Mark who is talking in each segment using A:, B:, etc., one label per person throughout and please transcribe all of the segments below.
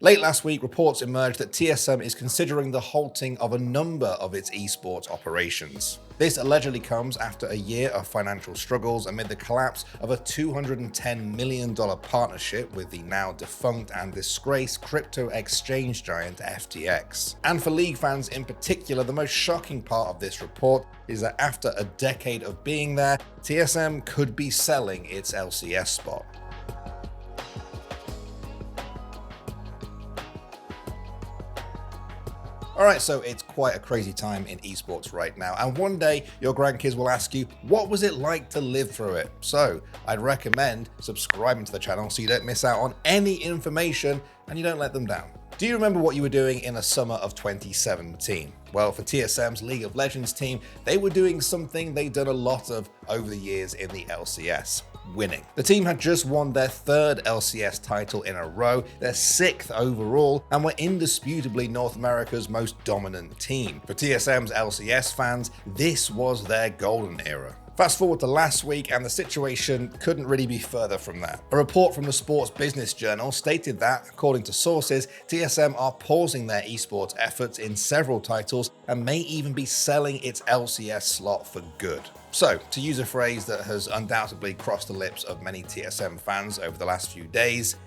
A: Late last week, reports emerged that TSM is considering the halting of a number of its esports operations. This allegedly comes after a year of financial struggles amid the collapse of a $210 million partnership with the now defunct and disgraced crypto exchange giant FTX. And for League fans in particular, the most shocking part of this report is that after a decade of being there, TSM could be selling its LCS spot. Alright, so it's quite a crazy time in esports right now, and one day your grandkids will ask you, what was it like to live through it? So I'd recommend subscribing to the channel so you don't miss out on any information and you don't let them down. Do you remember what you were doing in the summer of 2017? Well, for TSM's League of Legends team, they were doing something they'd done a lot of over the years in the LCS. Winning. The team had just won their third LCS title in a row, their sixth overall, and were indisputably North America's most dominant team. For TSM's LCS fans, this was their golden era. Fast forward to last week and the situation couldn't really be further from that. A report from the Sports Business Journal stated that, according to sources, TSM are pausing their esports efforts in several titles and may even be selling its LCS slot for good. So, to use a phrase that has undoubtedly crossed the lips of many TSM fans over the last few days,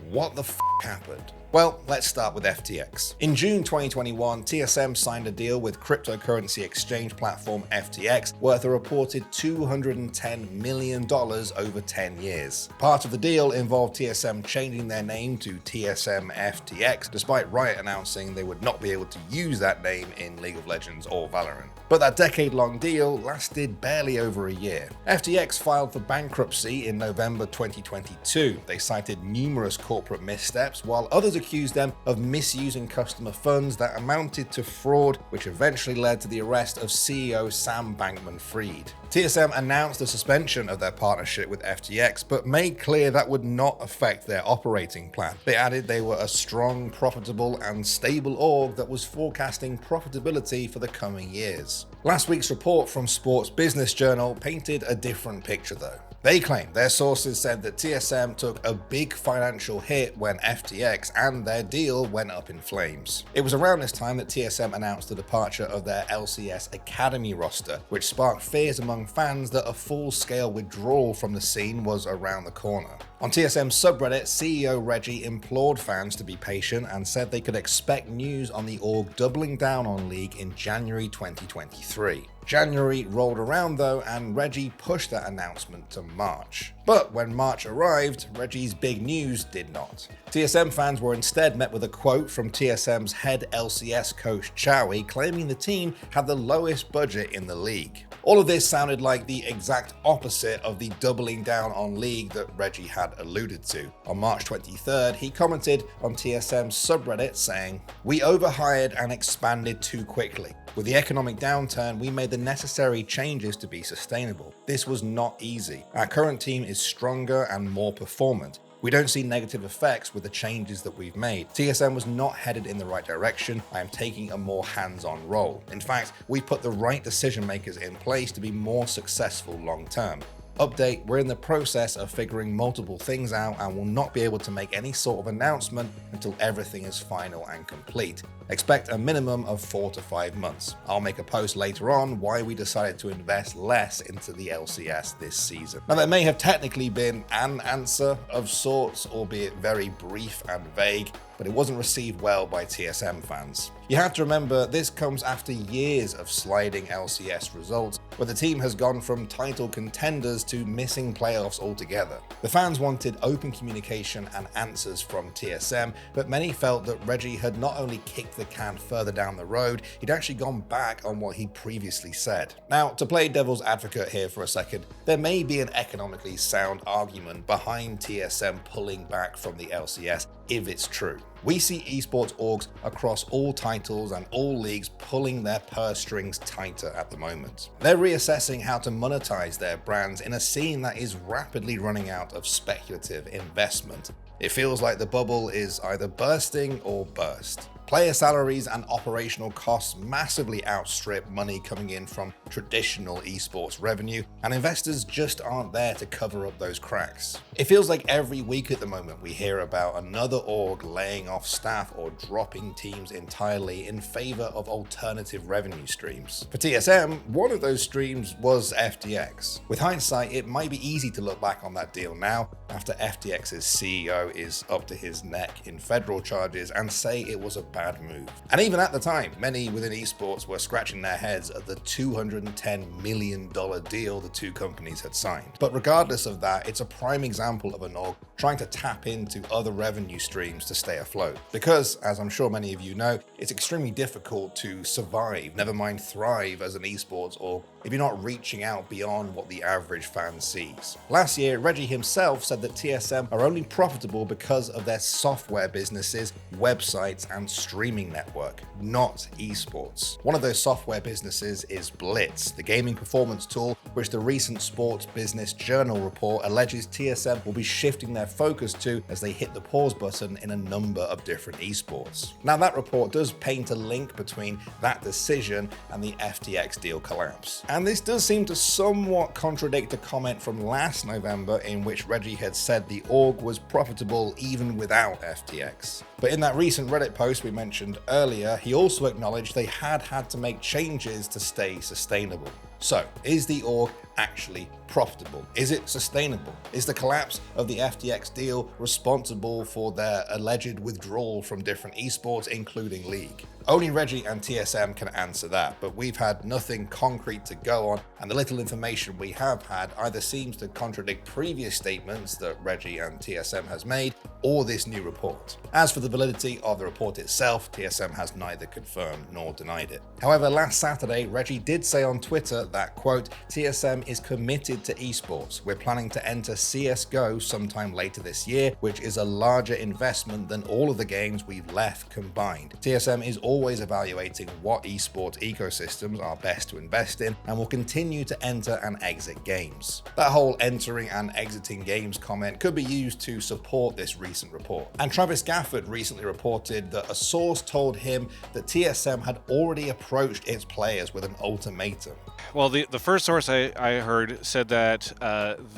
A: what the f happened? Well, let's start with FTX. In June 2021, TSM signed a deal with cryptocurrency exchange platform FTX worth a reported $210 million over 10 years. Part of the deal involved TSM changing their name to TSM FTX, despite Riot announcing they would not be able to use that name in League of Legends or Valorant. But that decade-long deal lasted barely over a year. FTX filed for bankruptcy in November 2022. They cited numerous corporate missteps, while others accused them of misusing customer funds that amounted to fraud, which eventually led to the arrest of CEO Sam Bankman-Fried. TSM announced the suspension of their partnership with FTX, but made clear that would not affect their operating plan. They added they were a strong, profitable, and stable org that was forecasting profitability for the coming years. Last week's report from Sports Business Journal painted a different picture though. They claim their sources said that TSM took a big financial hit when FTX and their deal went up in flames. It was around this time that TSM announced the departure of their LCS Academy roster, which sparked fears among fans that a full-scale withdrawal from the scene was around the corner. On TSM's subreddit, CEO Reggie implored fans to be patient and said they could expect news on the org doubling down on League in January 2023. January rolled around though, and Reggie pushed that announcement to March. But when March arrived, Reggie's big news did not. TSM fans were instead met with a quote from TSM's head LCS coach Chowie, claiming the team had the lowest budget in the league. All of this sounded like the exact opposite of the doubling down on League that Reggie had alluded to. On March 23rd, he commented on TSM's subreddit saying, "We overhired and expanded too quickly. With the economic downturn, we made the necessary changes to be sustainable. This was not easy. Our current team is stronger and more performant. We don't see negative effects with the changes that we've made. TSM was not headed in the right direction. I am taking a more hands-on role. In fact, we put the right decision makers in place to be more successful long term. Update, we're in the process of figuring multiple things out and will not be able to make any sort of announcement until everything is final and complete. Expect a minimum of 4 to 5 months. I'll make a post later on why we decided to invest less into the LCS this season." Now, there may have technically been an answer of sorts, albeit very brief and vague, but it wasn't received well by TSM fans. You have to remember, this comes after years of sliding LCS results, where the team has gone from title contenders to missing playoffs altogether. The fans wanted open communication and answers from TSM, but many felt that Reggie had not only kicked the can further down the road, he'd actually gone back on what he'd previously said. Now, to play devil's advocate here for a second, there may be an economically sound argument behind TSM pulling back from the LCS if it's true. We see esports orgs across all titles and all leagues pulling their purse strings tighter at the moment. They're reassessing how to monetize their brands in a scene that is rapidly running out of speculative investment. It feels like the bubble is either bursting or burst. Player salaries and operational costs massively outstrip money coming in from traditional esports revenue, and investors just aren't there to cover up those cracks. It feels like every week at the moment we hear about another org laying off staff or dropping teams entirely in favor of alternative revenue streams. For TSM, one of those streams was FTX. With hindsight, it might be easy to look back on that deal now after FTX's CEO is up to his neck in federal charges and say it was a bad move. And even at the time, many within esports were scratching their heads at the $210 million deal the two companies had signed. But regardless of that, it's a prime example of an org trying to tap into other revenue streams to stay afloat. Because, as I'm sure many of you know, it's extremely difficult to survive, never mind thrive as an esports org, if you're not reaching out beyond what the average fan sees. Last year, Reggie himself said that TSM are only profitable because of their software businesses, websites, and streaming network, not esports. One of those software businesses is Blitz, the gaming performance tool, which the recent Sports Business Journal report alleges TSM will be shifting their focus to as they hit the pause button in a number of different esports. Now, that report does paint a link between that decision and the FTX deal collapse. And this does seem to somewhat contradict a comment from last November in which Reggie had said the org was profitable even without FTX. But in that recent Reddit post we mentioned earlier, he also acknowledged they had to make changes to stay sustainable. So, is the org actually profitable? Is it sustainable? Is the collapse of the FTX deal responsible for their alleged withdrawal from different esports, including League? Only Reggie and TSM can answer that, but we've had nothing concrete to go on, and the little information we have had either seems to contradict previous statements that Reggie and TSM has made, or this new report. As for the validity of the report itself, TSM has neither confirmed nor denied it. However, last Saturday, Reggie did say on Twitter that, quote, TSM is committed to esports. We're planning to enter CSGO sometime later this year, which is a larger investment than all of the games we've left combined. TSM is always evaluating what esports ecosystems are best to invest in and will continue to enter and exit games. That whole entering and exiting games comment could be used to support this recent report. And Travis Gafford recently reported that a source told him that TSM had already approached its players with an ultimatum.
B: Well, the first source I heard said that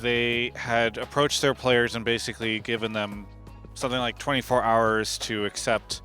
B: they had approached their players and basically given them something like 24 hours to accept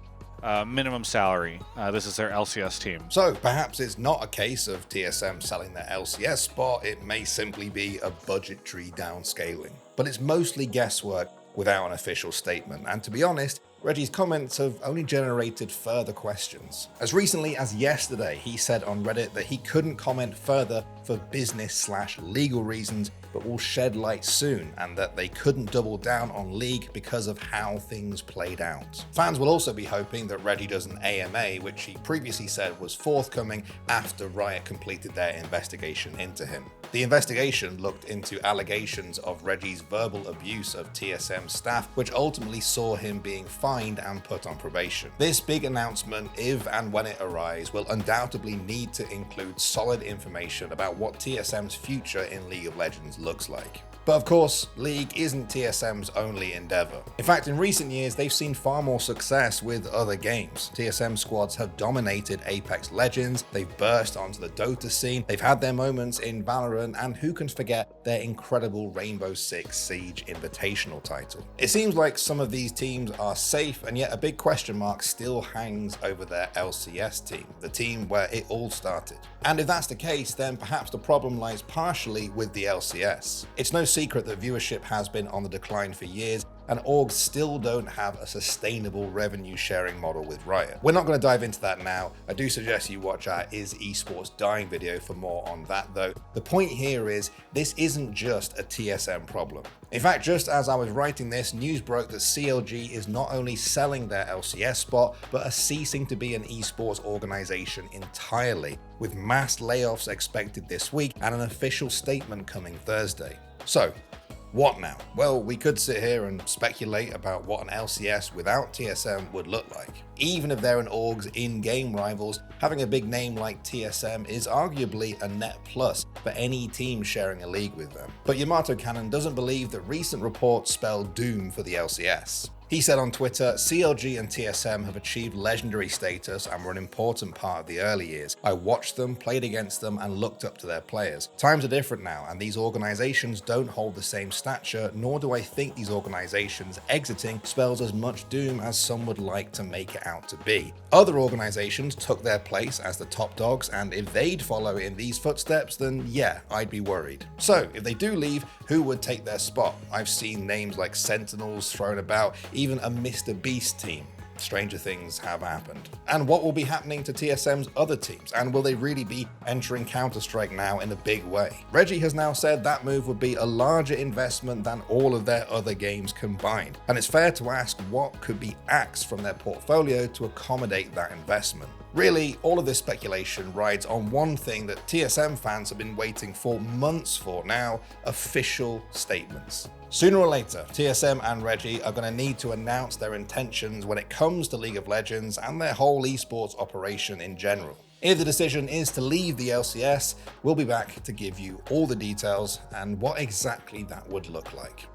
B: minimum salary. This is their LCS team.
A: So perhaps it's not a case of TSM selling their LCS spot, it may simply be a budgetary downscaling. But it's mostly guesswork without an official statement, and to be honest, Reggie's comments have only generated further questions. As recently as yesterday, he said on Reddit that he couldn't comment further for business/legal reasons, but will shed light soon, and that they couldn't double down on League because of how things played out. Fans will also be hoping that Reggie does an AMA, which he previously said was forthcoming after Riot completed their investigation into him. The investigation looked into allegations of Reggie's verbal abuse of TSM staff, which ultimately saw him being fined and put on probation. This big announcement, if and when it arrives, will undoubtedly need to include solid information about what TSM's future in League of Legends looks like. But of course, League isn't TSM's only endeavor. In fact, in recent years, they've seen far more success with other games. TSM squads have dominated Apex Legends, they've burst onto the Dota scene, they've had their moments in Valorant, and who can forget their incredible Rainbow Six Siege Invitational title. It seems like some of these teams are safe, and yet a big question mark still hangs over their LCS team, the team where it all started. And if that's the case, then perhaps the problem lies partially with the LCS. It's no secret that viewership has been on the decline for years, and orgs still don't have a sustainable revenue sharing model with Riot. We're not going to dive into that now. I do suggest you watch our Is Esports Dying video for more on that though. The point here is, this isn't just a TSM problem. In fact, just as I was writing this, news broke that CLG is not only selling their LCS spot, but are ceasing to be an esports organization entirely, with mass layoffs expected this week and an official statement coming Thursday. So, what now? Well, we could sit here and speculate about what an LCS without TSM would look like. Even if they're an org's in-game rivals, having a big name like TSM is arguably a net plus for any team sharing a league with them. But Yamato Cannon doesn't believe that recent reports spell doom for the LCS. He said on Twitter, "CLG and TSM have achieved legendary status and were an important part of the early years. I watched them, played against them, and looked up to their players. Times are different now, and these organizations don't hold the same stature, nor do I think these organizations exiting spells as much doom as some would like to make it out to be. Other organizations took their place as the top dogs, and if they'd follow in these footsteps, then yeah, I'd be worried. So, if they do leave, who would take their spot? I've seen names like Sentinels thrown about, even a Mr. Beast team. Stranger things have happened. And what will be happening to TSM's other teams? And will they really be entering Counter-Strike now in a big way? Reggie has now said that move would be a larger investment than all of their other games combined. And it's fair to ask what could be axed from their portfolio to accommodate that investment. Really, all of this speculation rides on one thing that TSM fans have been waiting for months for now: official statements. Sooner or later, TSM and Reggie are going to need to announce their intentions when it comes to League of Legends and their whole esports operation in general. If the decision is to leave the LCS, we'll be back to give you all the details and what exactly that would look like.